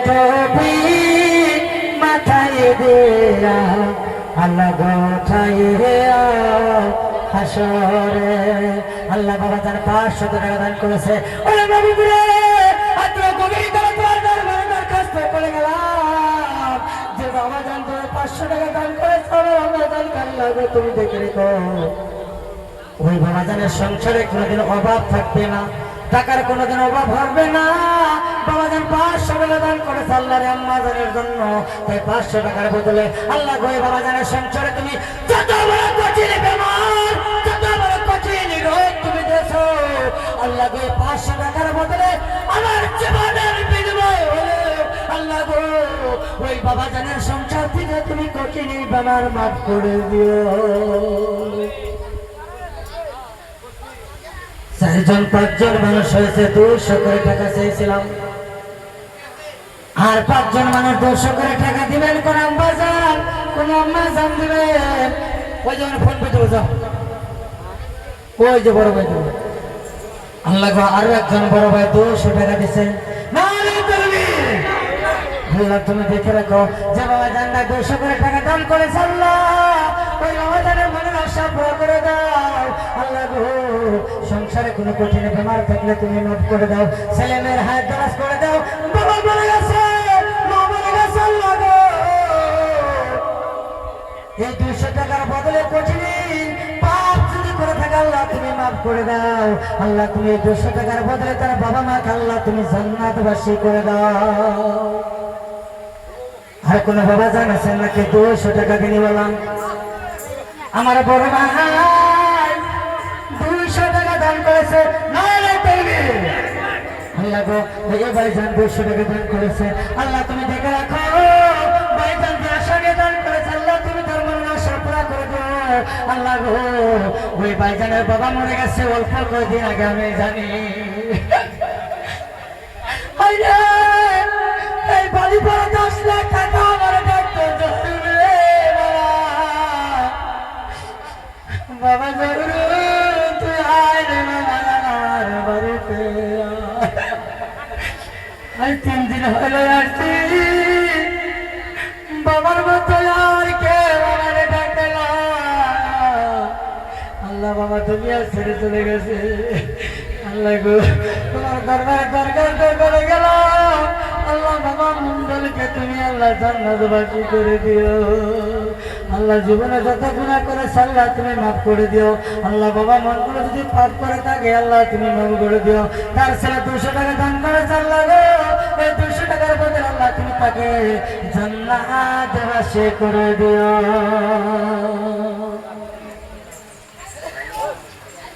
টুপি মাথায় দিয়া আল্লাহ গোঠাইয়া হাসরে। আল্লাহ বাবা তার 500 টাকা দান করেছে। ওরে নবী রে, আজ গভীর করে তোমার দরবারে দরখাস্ত করে গেলাম যে বাবা জান তুমি 500 টাকা দান করেছো, আমরা দান আল্লাহ গো তুমি দেখে রেখো। ওই বাবা জানের সংসারে কোনোদিন অভাব থাকবে না, টাকার কোনোদিন অভাব হবে না। বাবা জান 500 টাকা দান করেছে আল্লাহর আম্মা জানের জন্য। তাই 500 টাকার বদলে আল্লাহ গো বাবা জানের সংসারে তুমি যত বড় কঠিন বেমার, যত বড় কঠিন রোগ তুমি দিয়েছো, আল্লাহ গো 500 টাকার বদলে আমার জীবনের বিনিময় হলো আল্লাহ গো ওই বাবা জানের সংসার থেকে তুমি কঠিন বেমার মাফ করে দিও। 4-5 মানুষ হয়েছে 200 করে টাকা চাইছিলাম, আর 5 মানুষ 200 করে টাকা দিবেন। কোন আম্বাজান কোন আম্মাজান দিবেন। ওই যে ফোন পেতে যাও, ওই যে বড় ভাই দেবো। আল্লাহ গো আরো একজন বড় ভাই 200 টাকা দিচ্ছেন। আল্লাহ তুমি দেখে রাখো যে বাবা জানটা 200 করে টাকা দান করেছে আল্লাহ ওই বাবা জানের মনের আশা পুরো করে দাও। আল্লাহ গো সংসারে কোনো কঠিন বেমার থাকলে তুমি মাফ করে দাও, ছেলে মেয়ের হাত দারাজ করে দাও। বাবা বলে গেছে, মা বলে গেছে আল্লাহ গো এই 200 টাকার বদলে কঠিন পাপ যদি করে থাকে আল্লাহ তুমি মাফ করে দাও। আল্লাহ তুমি এই 200 টাকার বদলে তার বাবা মাকে আল্লাহ তুমি জান্নাতবাসী করে দাও। আর কোন বাবা জান আছেন নাকি 200 টাকা দিয়ে বললাম? আমার বড় ভাই 200 টাকা দান করেছে। আল্লাহ গো এই ভাইজান 200 টাকা দান করেছে। আল্লাহ তুমি দেখে রাখো ভাইজান যে আশা নিয়ে দান করেছে আল্লাহ তুমি তার মনের আশা পুরা করে দাও। আল্লাহ গো ওই ভাইজানের বাবা মরে গেছে অল্প কয়েকদিন আগে, আমি জানি। এই বাড়ি পরে 10 লাখ টাকা আমার ডাক্তার জরুরি বাবা জরুরি তুই আয় রে আমার বাড়িতে। আজ 3 দিন হলো আসছি, বাবার মতো আর কে আমার ডাকে না। আল্লাহ বাবা দুনিয়া ছেড়ে চলে গেছে। আল্লাহ গো তোমার দরবারে দরখাস্ত করে গেলাম আল্লাহ বাবা মন্ডলকে তুমি আল্লাহ জান্নাতবাসী করে দিও। আল্লাহ জীবনে যত গুনাহ করেছে আল্লাহ তুমি মাফ করে দিও। আল্লাহ বাবা মন্ডল যদি পাপ করে থাকে আল্লাহ তুমি মাফ করে দিও। তার ছেলে 200 টাকা দান করেছে আল্লাহ গো এই 200 টাকার বদলে আল্লাহ তুমি তাকে জান্নাতবাসী করে দিও।